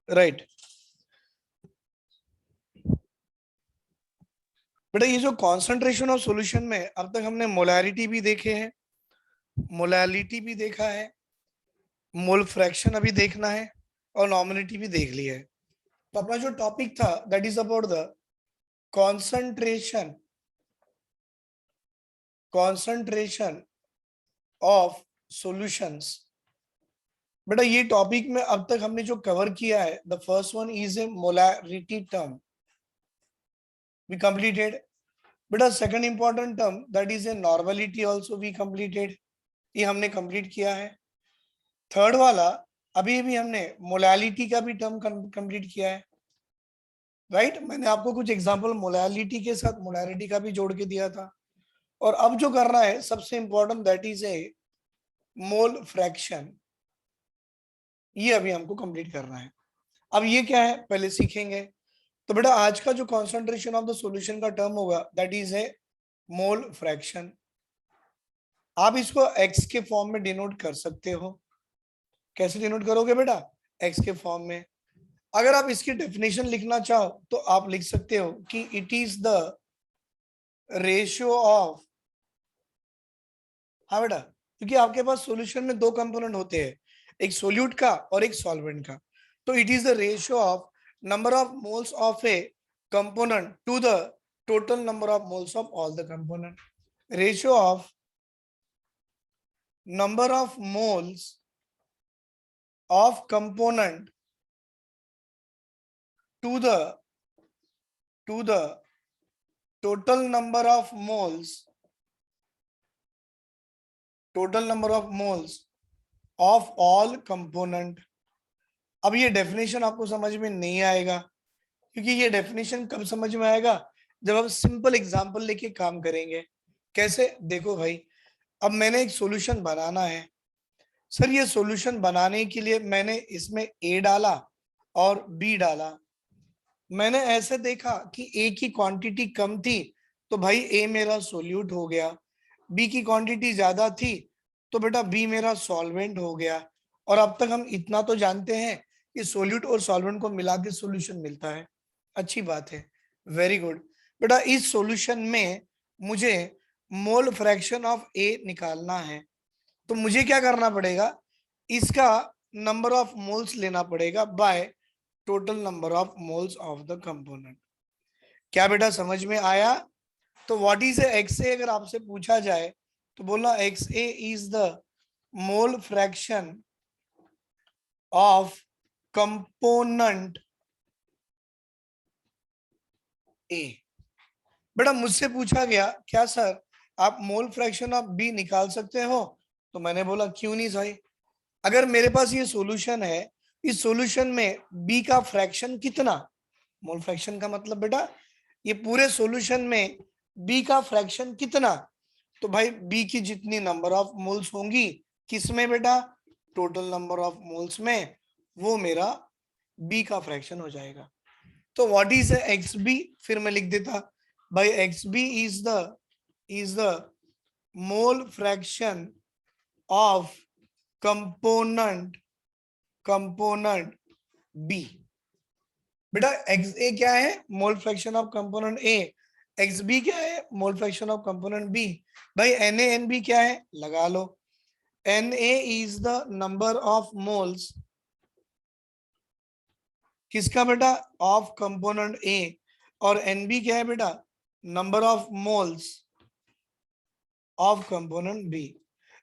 Right. बेटा ये जो कॉन्सेंट्रेशन ऑफ सॉल्यूशन में अब तक हमने मोलैरिटी भी देखे हैं, मोलैलिटी भी देखा है, मोल फ्रैक्शन अभी देखना है और नॉमिनिटी भी देख लिया है। तो अपना जो टॉपिक था that is about the concentration of solutions. बेटा ये टॉपिक में अब तक हमने जो कवर किया है, the first one is a molarity term, we completed. बेटा second important term that is a normality also we completed, ये हमने कंप्लीट किया है। थर्ड वाला अभी भी हमने मोलैलिटी का भी टर्म कंप्लीट किया है, राइट। मैंने आपको कुछ एग्जांपल मोलैलिटी के साथ मोलैरिटी का भी जोड़ के दिया था। और अब जो करना है सबसे important that is a mole fraction, ये अभी हमको कंप्लीट करना है। अब ये क्या है पहले सीखेंगे। तो बेटा आज का जो कॉन्सेंट्रेशन ऑफ द सॉल्यूशन का टर्म होगा that is a mole fraction. आप इसको एक्स के फॉर्म में डिनोट कर सकते हो। कैसे डिनोट करोगे बेटा? एक्स के फॉर्म में। अगर आप इसकी डेफिनेशन लिखना चाहो तो आप लिख सकते हो कि it is the ratio of, हाँ बेटा, क्योंकि आपके पास सॉल्यूशन में दो कंपोनेंट होते हैं, एक सोल्यूट का और एक सॉल्वेंट का। तो it is the ratio of number of moles of a component to the total number of moles of all the component. Ratio of number of moles of component to the total number of moles of all component। अब ये definition आपको समझ में नहीं आएगा, क्योंकि ये definition कब समझ में आएगा? जब आप सिंपल एग्जांपल लेके काम करेंगे। कैसे? देखो भाई, अब मैंने एक सॉल्यूशन बनाना है। सर ये सॉल्यूशन बनाने के लिए मैंने इसमें ए डाला और बी डाला। मैंने ऐसे देखा कि ए की क्वांटिटी कम थी तो भाई ए मेरा सोल्यूट हो गया, बी की क्वांटिटी ज्यादा थी तो बेटा बी मेरा सॉल्वेंट हो गया। और अब तक हम इतना तो जानते हैं कि सोल्यूट और सॉल्वेंट को मिला के सोल्यूशन मिलता है। अच्छी बात है, वेरी गुड। बेटा इस सॉल्यूशन में मुझे मोल फ्रैक्शन ऑफ ए निकालना है, तो मुझे क्या करना पड़ेगा? इसका नंबर ऑफ मोल्स लेना पड़ेगा bye total number of moles of the component. क्या बेटा समझ में आया? तो व्हाट इज एक्स ए अगर आपसे पूछा जाए तो बोलना x A is the mole fraction of component ए। बेटा मुझसे पूछा गया क्या सर आप मोल फ्रैक्शन ऑफ बी निकाल सकते हो? तो मैंने बोला क्यों नहीं भाई, अगर मेरे पास ये सॉल्यूशन है, इस सॉल्यूशन में बी का फ्रैक्शन कितना? मोल फ्रैक्शन का मतलब बेटा ये पूरे सॉल्यूशन में बी का फ्रैक्शन कितना? तो भाई बी की जितनी नंबर ऑफ मोल्स होंगी किसमें बेटा? टोटल नंबर ऑफ मोल्स में, वो मेरा बी का फ्रैक्शन हो जाएगा। तो व्हाट इज एक्स बी? फिर मैं लिख देता भाई X B is the mole fraction of component B. बेटा एक्स ए क्या है? Mole fraction of component A. X B क्या है? Mole fraction of component B. भाई एन ए एन बी क्या है? लगा लो। N A is the number of moles किसका बेटा? Of component A. और एन बी क्या है बेटा? Number of moles of component B.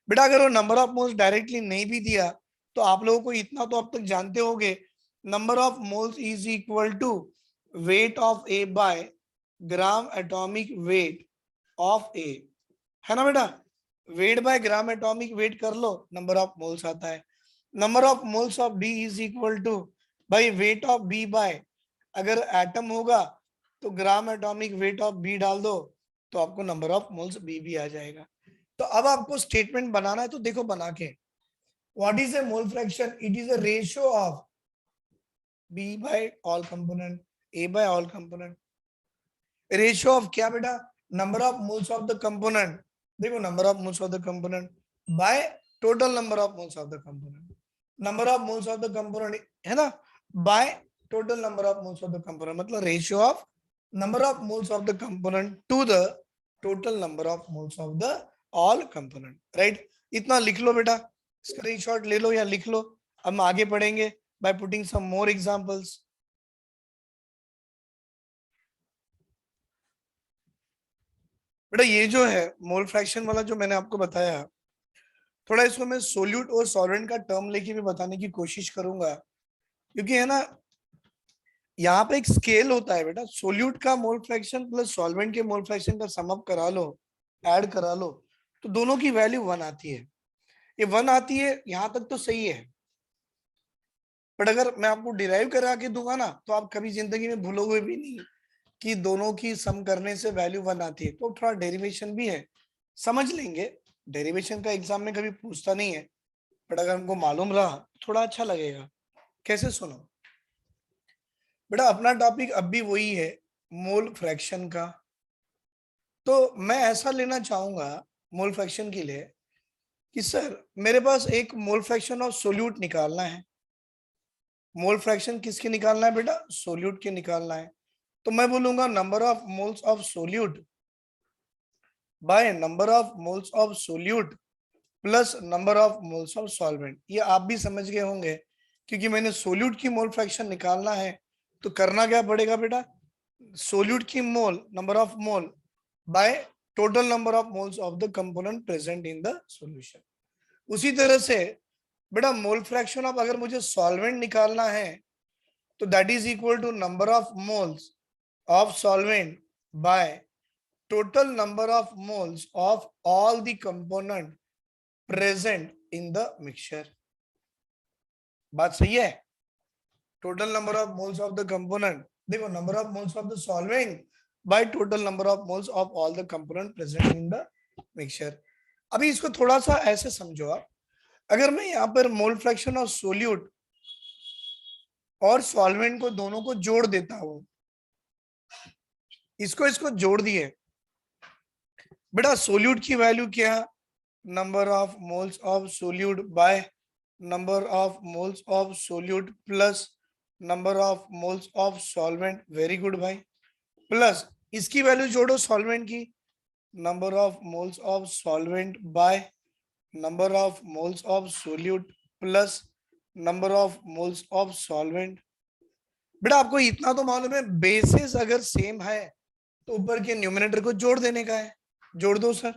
बेटा अगर वो नंबर ऑफ मोल्स डायरेक्टली नहीं भी दिया तो आप लोगों को इतना तो अब तक जानते होंगे, number of moles is equal to weight of A by gram atomic weight of A, है ना बेटा? Weight by gram atomic weight कर लो, नंबर ऑफ मोल्स आता है। Number of moles of B is equal to भाई weight of B by, अगर atom होगा तो gram atomic weight of B डाल दो तो आपको नंबर ऑफ मोल्स बी भी आ जाएगा। तो अब आपको स्टेटमेंट बनाना है तो देखो बना के, what is a mole fraction? It is a ratio of B by all component, A by all component. Ratio of क्या बेटा? Number of moles of the component, देखो number of moles of the component by total number of moles of the component. Number of moles of the component है ना, by total number of moles of the component, मतलब ratio of number of moles of the component to the total number of moles of the all component, right. इतना लिख लो बेटा, screenshot ले लो या लिख लो। अब हम आगे पढ़ेंगे by putting some more examples. बेटा ये जो है मोल फ्रैक्शन वाला जो मैंने आपको बताया, थोड़ा इसको मैं सोल्यूट और सॉल्वेंट का टर्म लेके भी बताने की कोशिश करूंगा, क्योंकि है ना यहाँ पे एक स्केल होता है बेटा, सोल्यूट का मोल फ्रैक्शन प्लस सॉल्वेंट के मोल फ्रैक्शन का सम अप करा लो, ऐड करा लो, तो दोनों की वैल्यू 1 आती है। ये 1 आती है यहाँ तक तो सही है, बट अगर मैं आपको डिराइव करा के दूंगा ना, तो आप कभी जिंदगी में भूलोगे भी नहीं कि दोनों की सम करने से वैल्यू 1 आती है। तो थोड़ा डेरिवेशन भी है, समझ लेंगे। डेरिवेशन का एग्जाम में कभी पूछता नहीं है, बट अगर हमको मालूम रहा थोड़ा अच्छा लगेगा। कैसे, सुनो बेटा, अपना टॉपिक अब भी वही है, मोल फ्रैक्शन का। तो मैं ऐसा लेना चाहूंगा मोल फ्रैक्शन के लिए कि सर मेरे पास एक मोल फ्रैक्शन ऑफ सोल्यूट निकालना है। मोल फ्रैक्शन किसके निकालना है बेटा? सोल्यूट के निकालना है। तो मैं बोलूंगा number of moles of solute by number of moles of solute plus number of moles of solvent. ये आप भी समझ गए होंगे, क्योंकि मैंने सोल्यूट की मोल फ्रैक्शन निकालना है तो करना क्या पड़ेगा बेटा? सोल्यूट की mole number of mole by total number of moles of the component present in the solution. उसी तरह से बेटा मोल फ्रैक्शन ऑफ अगर मुझे सॉल्वेंट निकालना है तो that is equal to number of moles of solvent by total number of moles of all the component present in the mixture. बात सही है? Total number of moles of the component, देखो number of moles of the solvent by total number of moles of all the component present in the mixture. अभी इसको थोड़ा सा ऐसे समझो आप, अगर मैं यहाँ पर मोल फ्रैक्शन ऑफ सोल्यूट और सॉल्वेंट को दोनों को जोड़ देता हूं, इसको इसको जोड़ दिए बेटा, सोल्यूट की वैल्यू क्या? Number of moles of solute by number of moles of solute plus number of moles of solvent. Very good भाई। प्लस इसकी वैल्यू जोड़ो सॉल्वेंट की, number of moles of solvent by number of moles of solute plus number of moles of solvent. बेटा आपको इतना तो मालूम है, बेसिस अगर सेम है तो ऊपर के न्यूमरेटर को जोड़ देने का है। जोड़ दो sir,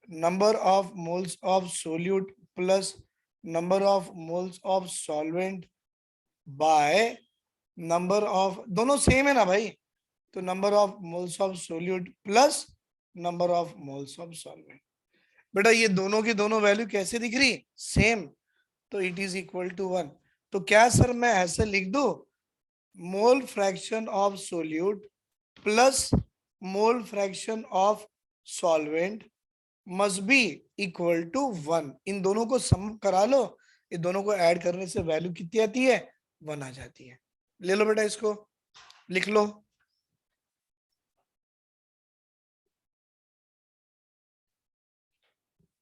number of moles of solute plus number of moles of solvent by number of, दोनों सेम है ना भाई, तो number of moles of solute plus number of moles of solvent. बेटा ये दोनों की दोनों वैल्यू कैसे दिख रही? सेम, तो इट इज इक्वल टू 1। तो क्या सर मैं ऐसे लिख दू, mole fraction of solute plus mole fraction of solvent must be equal to 1। इन दोनों को सम करा लो, ये दोनों को ऐड करने से वैल्यू कितनी आती है? 1 आ जाती है। ले लो बेटा, इसको लिख लो।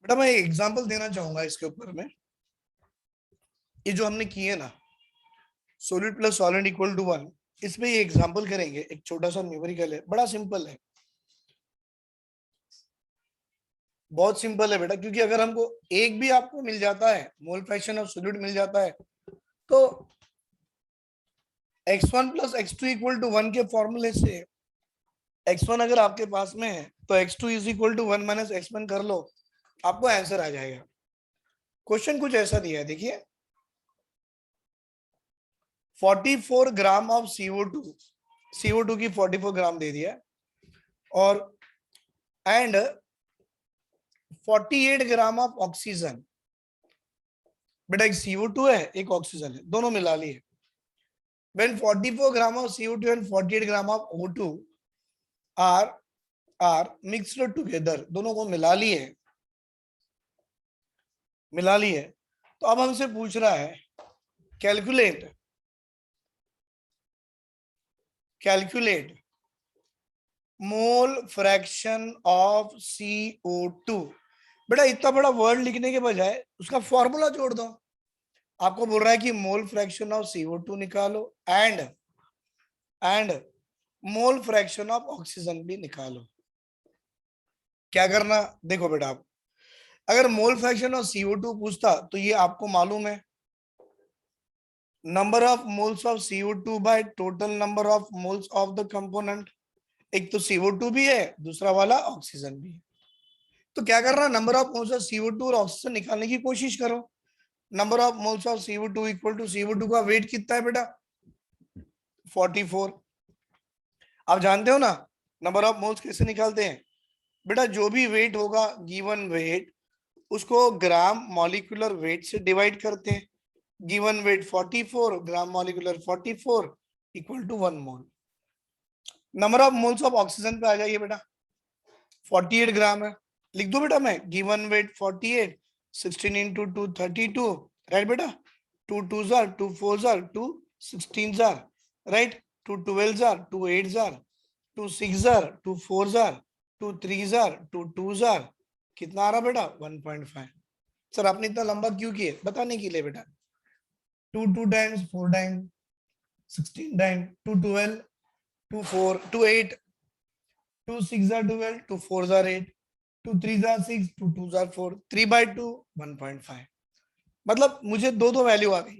बेटा मैं एग्जांपल देना चाहूंगा इसके ऊपर में, ये जो हमने किए ना solid plus solid equal to 1, इसमें ये एग्जांपल करेंगे। एक छोटा सा न्यूमेरिकल है, बड़ा सिंपल है, बहुत सिंपल है बेटा। क्योंकि अगर हमको एक भी आपको मिल जाता है, मोल फ्रैक्शन ऑफ सोलिड मिल जाता है, तो x1 plus x2 equal to 1 के फॉर्मूले से x1 अगर आपके पास में है तो x2 is equal to 1 minus x1 कर लो, आपको आंसर आ जाएगा। क्वेश्चन कुछ ऐसा दिया है, देखिए 44 ग्राम ऑफ CO2 की 44 ग्राम दे दिया, और एंड 48 ग्राम ऑफ ऑक्सीजन। बेटा एक CO2 है, एक ऑक्सीजन है, दोनों मिला लिए। when 44 gram of CO2 and 48 gram of O2 are mixed together, दोनों को मिला लिए, तो अब हमसे पूछ रहा है calculate mole fraction of CO2। बेटा इतना बड़ा वर्ड लिखने के बजाय उसका फॉर्मूला जोड़ दो, आपको बोल रहा है कि मोल फ्रैक्शन ऑफ CO2 निकालो and mole fraction of oxygen भी निकालो। क्या करना, देखो बेटा, आप अगर मोल फ्रैक्शन ऑफ CO2 पूछता तो ये आपको मालूम है, number of moles of CO2 bye total number of moles of the component. एक तो CO2 भी है, दूसरा वाला ऑक्सीजन भी है। तो क्या करना, number of moles of CO2 और ऑक्सीजन निकालने की कोशिश करो। Number of moles of CO2 equal to CO2 का वेट कितना है बेटा, 44। आप जानते हो ना नंबर ऑफ मोल्स कैसे निकालते हैं बेटा, जो भी वेट होगा गिवन वेट, उसको ग्राम मॉलिक्यूलर वेट से डिवाइड करते हैं। Given weight 44, gram molecular 44 equal to 1 mole. Number of moles of oxygen पे आ जाइए बेटा, 48 ग्राम है। लिख दो बेटा मैं, गिवन वेट 48, 16 इंटू 2 32, राइट बेटा, 2 2 जार 2 4 jar 2 16 jar, right, 2 12 jar 2 8 jar 2 6 jar 2 4 jar 2 3 jar 2 2 jar, कितना आ रहा बेटा 1.5। सर आपने इतना लंबा क्यों किए, बताने के लिए बेटा, 2 2 times 4 times 16 times 2 12 2 4 2 8 2 6 are 12, 2 4 are 8, 2 3 are 6, 2 2 are 4, 3 by 2 1.5। मतलब मुझे दो दो वैल्यू आ गई,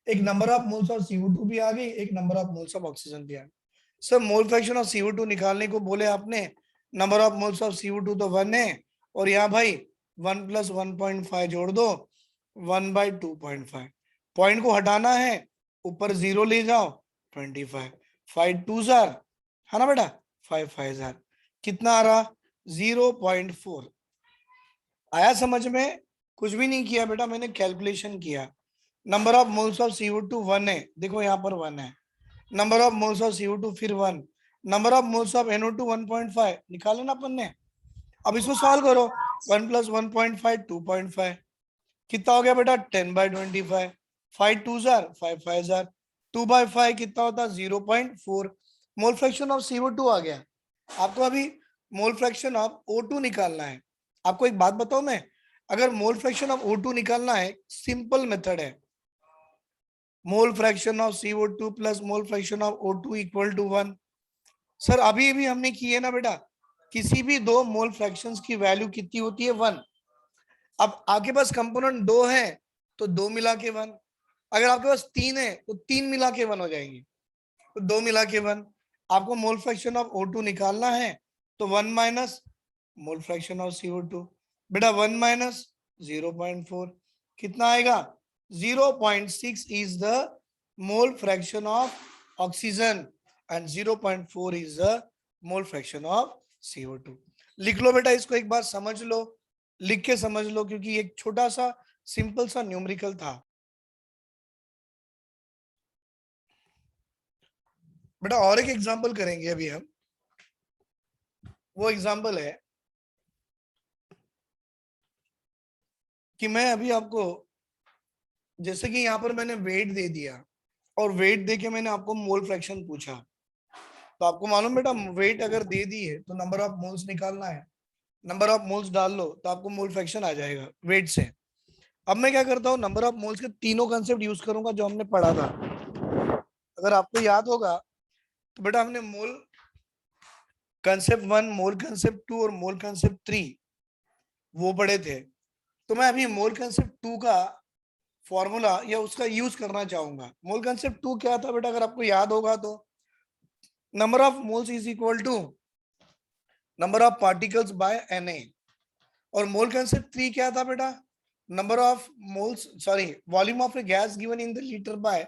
एक number of moles of CO2 भी आ गई, एक number of moles of oxygen भी आ गई। Sir mole fraction of CO2 निकालने को बोले आपने, number of moles of CO2 तो 1 है, और यहाँ भाई 1 + 1.5 जोड़ दो, 1/2.5। पॉइंट को हटाना है, ऊपर 0 ले जाओ, 25, 5 2 जार, है ना बेटा, 5 5 जार, कितना आ रहा 0.4। आया समझ में, कुछ भी नहीं किया बेटा, मैंने कैलकुलेशन किया। Number of moles of CO2 1 है, देखो यहाँ पर 1 है, number of moles of CO2 फिर 1, number of moles of NO2 1.5 निकाले ना अपन ने। अब इसको सॉल्व करो, 1 + 1.5 2.5, कितना हो गया बेटा 10/25, 5 2 जार 5 5 जार, 2/5 कितना होता 0.4। मोल फ्रैक्शन ऑफ CO2 आ गया। आपको अभी मोल फ्रैक्शन ऑफ O2 निकालना है। आपको एक बात बताऊं मैं, अगर मोल फ्रैक्शन ऑफ O2 निकालना है, सिंपल मेथड है, mole fraction of CO2 plus mole fraction of O2 equal to 1। Sir अभी भी हमने की है ना बेटा, किसी भी दो मोल फ्रैक्शंस की वैल्यू कितनी होती है 1। अब आपके पास कंपोनेंट 2 है तो 2 मिला के 1, अगर आपके पास 3 है तो 3 मिला के 1 हो जाएंगे, तो 2 मिला के 1। आपको मोल फ्रैक्शन ऑफ O2 निकालना है तो 1 minus mole fraction of CO2, बेटा 1 माइनस 0.4, कितना आएगा 0.6 is the mole fraction of oxygen and 0.4 is the mole fraction of CO2। लिख लो बेटा, इसको एक बार समझ लो, लिख के समझ लो, क्योंकि एक छोटा सा सिंपल सा न्यूमेरिकल था। बेटा और एक एग्जांपल करेंगे अभी हम, वो एग्जांपल है कि मैं अभी आपको, जैसे कि यहाँ पर मैंने वेट दे दिया और वेट दे के मैंने आपको मोल फ्रैक्शन पूछा, तो आपको मालूम बेटा वेट अगर दे दी है तो नंबर ऑफ मोल्स निकालना है, नंबर ऑफ मोल्स डाल लो तो आपको मोल फ्रैक्शन आ जाएगा वेट से। अब मैं क्या करता हूँ, नंबर ऑफ मोल्स के तीनों कंसेप्ट यूज करूंगा जो हमने पढ़ा था। अगर आपको याद होगा तो बेटा हमने मोल कंसेप्ट 1, मोल कंसेप्ट 2 और मोल कंसेप्ट 3 वो पढ़े थे। तो मैं अभी मोल कंसेप्ट 2 का फॉर्मूला या उसका यूज करना चाहूंगा। मोल कंसेप्ट 2 क्या था बेटा, अगर आपको याद होगा तो number of moles is equal to number of particles by Na, और मोल कंसेप्ट 3 क्या था बेटा, number of moles sorry volume of a gas given in the litre by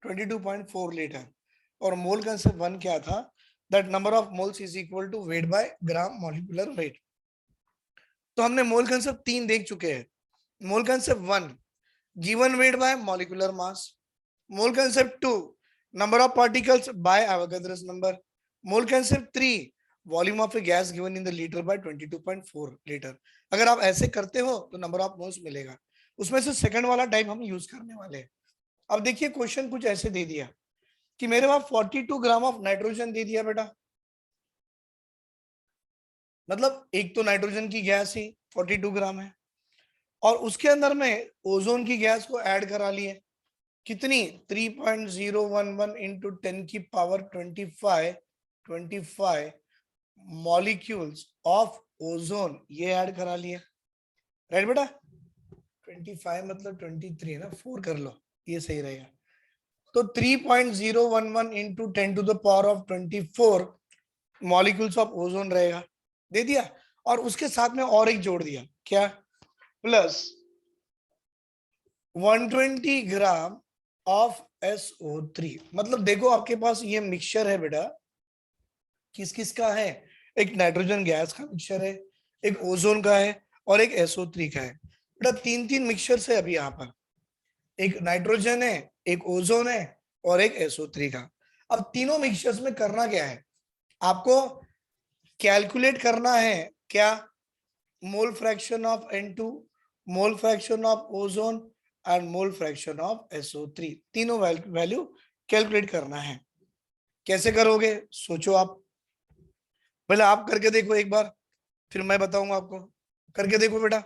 22.4 litre, और मोल कंसेप्ट 1 क्या था, that number of moles is equal to weight by gram molecular weight. तो हमने mole concept 3 देख चुके हैं। Mole concept 1 given weight by molecular mass, mole concept 2 number of particles by Avogadro's number, mole concept 3 volume of a gas given in the litre by 22.4 litre. अगर आप ऐसे करते हो तो नंबर ऑफ मोल्स मिलेगा, उसमें से सेकंड वाला टाइप हम यूज करने वाले हैं। अब देखिए क्वेश्चन कुछ ऐसे दे दिया कि मेरे पास 42 ग्राम ऑफ नाइट्रोजन दे दिया बेटा, मतलब एक तो नाइट्रोजन की गैस ही 42 ग्राम है, और उसके अंदर में ओजोन की गैस को ऐड करा लिए, कितनी 3.011 इंटू 10 की पावर 25 मॉलिक्यूल्स ऑफ ओजोन, ये ऐड करा लिए, राइट बेटा। 25 मतलब 23 है ना, 4 कर लो, ये सही रहेगा। तो 3.011 into 10 to the power of 24 molecules of ozone रहेगा, दे दिया। और उसके साथ में और एक जोड़ दिया, क्या, प्लस 120 ग्राम ऑफ SO3। मतलब देखो आपके पास ये मिक्सचर है बेटा, किस किस का है, एक नाइट्रोजन गैस का मिक्सचर है, एक ओजोन का है, और एक SO3 का है। बेटा तीन तीन मिक्सचर है अभी यहाँ पर, एक नाइट्रोजन है, एक ओजोन है, और एक SO3 का। अब तीनों मिक्सचर्स में करना क्या है, आपको कैलकुलेट करना है क्या, मोल fraction of N2, mole fraction of ozone and mole fraction of SO3, तीनों वैल्यू कैलकुलेट करना है। कैसे करोगे सोचो आप, पहले आप करके देखो एक बार, फिर मैं बताऊंगा आपको, करके देखो बेटा।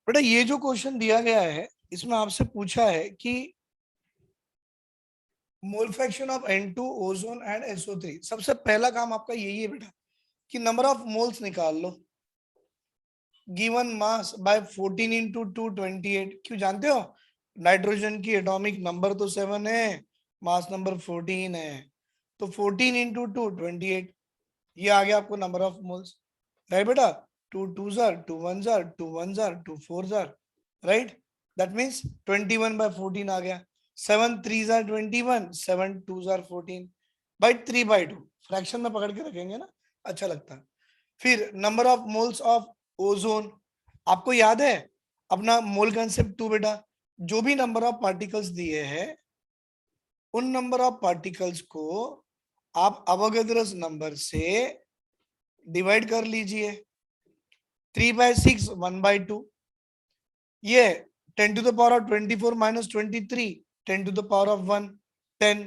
बेटा ये जो क्वेश्चन दिया गया है, इसमें आपसे पूछा है कि मोल fraction of N2, ozone and SO3। सबसे पहला काम आपका यही है बेटा कि नंबर ऑफ मोल्स निकाल लो, गिवन मास बाय 14 इंटू 228। क्यों जानते हो, नाइट्रोजन की एटॉमिक नंबर तो 7 है, मास नंबर 14 है, तो 14 इंटू 228, ये आ गया आपको नंबर ऑफ मोल्स, राइट बेटा। 2 2 जार 2 1 जार 2 1 जार 2 4 जार, राइट, दैट मीन्स 21 बाय 14 आ गया। 7 3 जार 21, 7 2 जार 14 बाई 3 बाई 2, फ्रैक्शन में पकड़ के रखेंगे ना, अच्छा लगता है। फिर number of moles of ozone, आपको याद है अपना मोल कंसेप्ट 2 बेटा, जो भी नंबर ऑफ पार्टिकल्स दिए हैं उन नंबर ऑफ पार्टिकल्स को आप अवोगाद्रोस नंबर से डिवाइड कर लीजिए, 3/6 1/2, ये 10 to the power of 24 minus 23, 10 to the power of 1 10,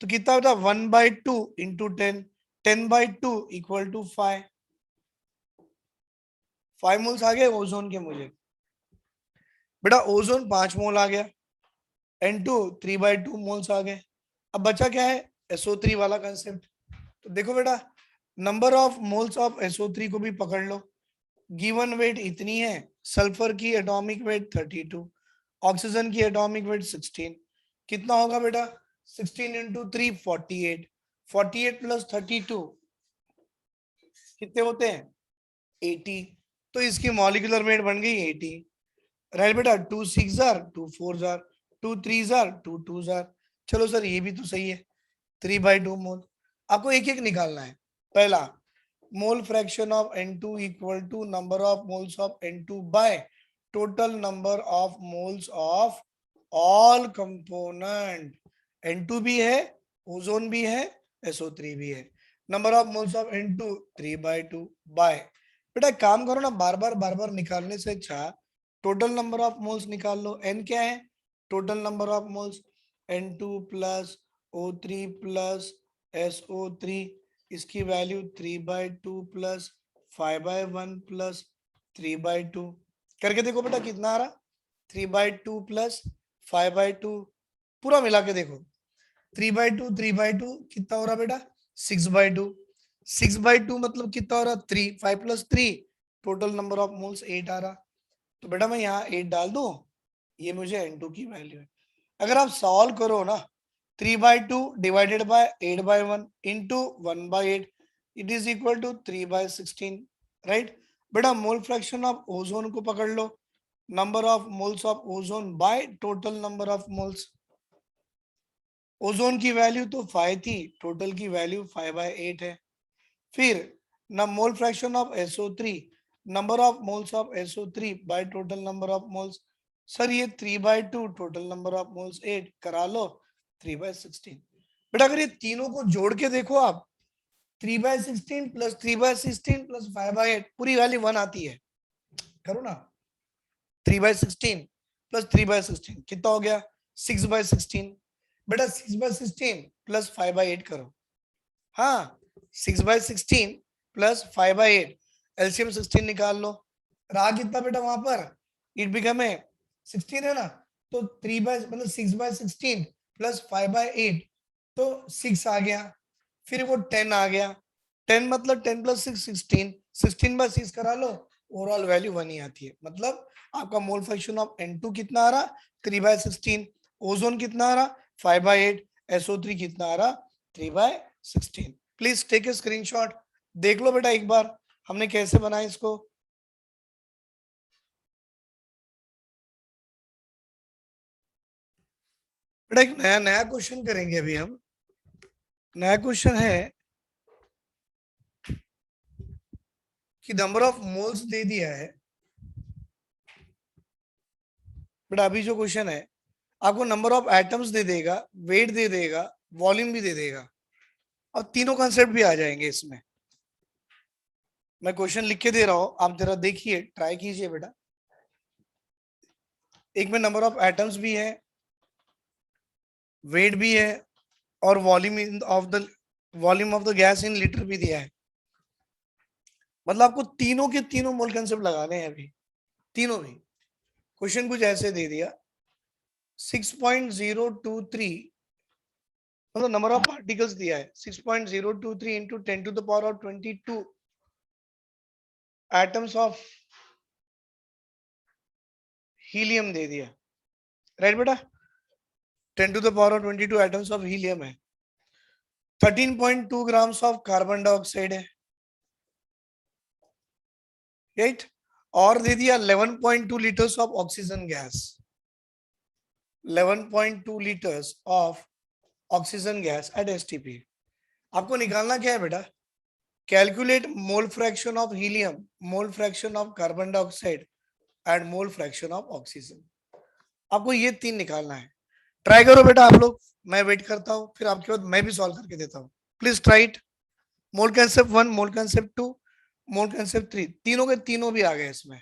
तो कितना होता 1/2 इंटू 10, 10/2 इक्वल टू 5 मोल्स आ गए ओजोन के मुझे। बेटा ओजोन 5 मोल आ गया, N2 3/2 मोल्स आ गए। अब बचा क्या है, SO3 वाला कंसेप्ट। तो देखो बेटा number of moles of SO3 को भी पकड़ लो, गिवन वेट इतनी है, सल्फर की एटॉमिक वेट 32, ऑक्सीजन की एटॉमिक वेट 16, कितना होगा बेटा 16 इंटू 3 48, 48 प्लस 32 कितने होते हैं 80, तो इसकी मॉलिक्यूलर वेट बन गई 80, राइट बेटा। 2 6 जार 2 4 जार 2 3 जार 2 2 जार, चलो सर ये भी तो सही है, 3/2 मोल। आपको एक एक निकालना है। पहला mole fraction of N2 equal to number of moles of N2 by total number of moles of all component, N2 भी है, ओजोन भी है, SO3 भी है। Number of moles of N2 3/2 by, बेटा काम करो ना, बार बार निकालने से अच्छा टोटल नंबर ऑफ मोल्स निकाल लो। N क्या है, total number of moles, N2 plus O3 plus SO3, इसकी वैल्यू 3/2 प्लस 5/1 प्लस 3/2, करके देखो बेटा कितना आ रहा, 3/2 प्लस 5/2, पूरा मिला के देखो, 3/2 कितना हो रहा बेटा 6/2, 6/2 मतलब कितना हो रहा 3, 5 plus 3, total number of moles 8 आ रहा। तो बेटा मैं यहाँ 8 डाल दूं, ये मुझे N2 की वैल्यू है। अगर आप सॉल्व करो ना, 3/2 divided by 8/1 into 1/8, it is equal to 3/16, right. बेटा मोल फ्रैक्शन ऑफ ओजोन को पकड़ लो, number of moles of ozone by total number of moles, ozone की वैल्यू तो 5 थी, टोटल की वैल्यू 5/8 है। फिर न मोल fraction of SO3, number of moles of SO3 bye total number of moles, sir ये 3/2 टोटल नंबर ऑफ मोल्स 8, करा लो 3/16। बेटा अगर ये तीनों को जोड़ के देखो आप, 3/16 प्लस 3/16 प्लस 5/8, पूरी वैल्यू 1 आती है, करो ना, 3/16 प्लस 3/16 कितना हो गया 6/16, बेटा 6/16 प्लस 5/8 करो। हाँ 6/16 प्लस 5/8, एलसीएम 16 निकाल लो। रहा कितना बेटा वहां पर, इट बिकम है 16 है ना, तो 6/16 प्लस 5/8 तो 6 आ गया, फिर वो 10 आ गया, 10 मतलब 10 प्लस 6 16, 16/6 करा लो, ओवरऑल वैल्यू 1 ही आती है। मतलब आपका मोल फ्रैक्शन ऑफ N2 कितना आ रहा, 3/16, ओजोन कितना आ रहा 5/8, SO3 कितना आ रहा 3/16। प्लीज टेक ए स्क्रीनशॉट, देख लो बेटा एक बार हमने कैसे बनाया इसको। बेटा एक नया नया क्वेश्चन करेंगे अभी हम। नया क्वेश्चन है कि नंबर ऑफ मोल्स दे दिया है। बेटा अभी जो क्वेश्चन है आपको नंबर ऑफ एटम्स दे देगा, वेट दे देगा, वॉल्यूम भी दे देगा, और तीनों कंसेप्ट भी आ जाएंगे इसमें। मैं क्वेश्चन लिख के दे रहा हूं, आप जरा देखिए, ट्राई कीजिए बेटा। एक में नंबर ऑफ एटम्स भी है, वेट भी है, और volume of the gas in litre भी दिया है। मतलब आपको तीनों के तीनों मोल कंसेप्ट लगाने हैं अभी, तीनों भी। क्वेश्चन कुछ ऐसे दे दिया 6.023, मतलब नंबर ऑफ पार्टिकल्स दिया है 6.023 इंटू 10⁻22 एटम्स ऑफ हीलियम दे दिया, राइट बेटा। 10⁻22 एटम्स ऑफ हीलियम है, 13.2 ग्राम्स ऑफ कार्बन डाइऑक्साइड है, राइट। और दे दिया 11.2 litres of oxygen gas, 11.2 litres of oxygen gas at STP. आपको निकालना क्या है बेटा, calculate mole fraction of helium, mole fraction of carbon dioxide and mole fraction of oxygen. आपको ये तीन निकालना है। ट्राई करो बेटा आप लोग, मैं वेट करता हूं, फिर आपके बाद मैं भी सॉल्व करके देता हूं। Please try it. Mole concept 1, mole concept 2, mole concept 3, तीनों के तीनों भी आ गए इसमें।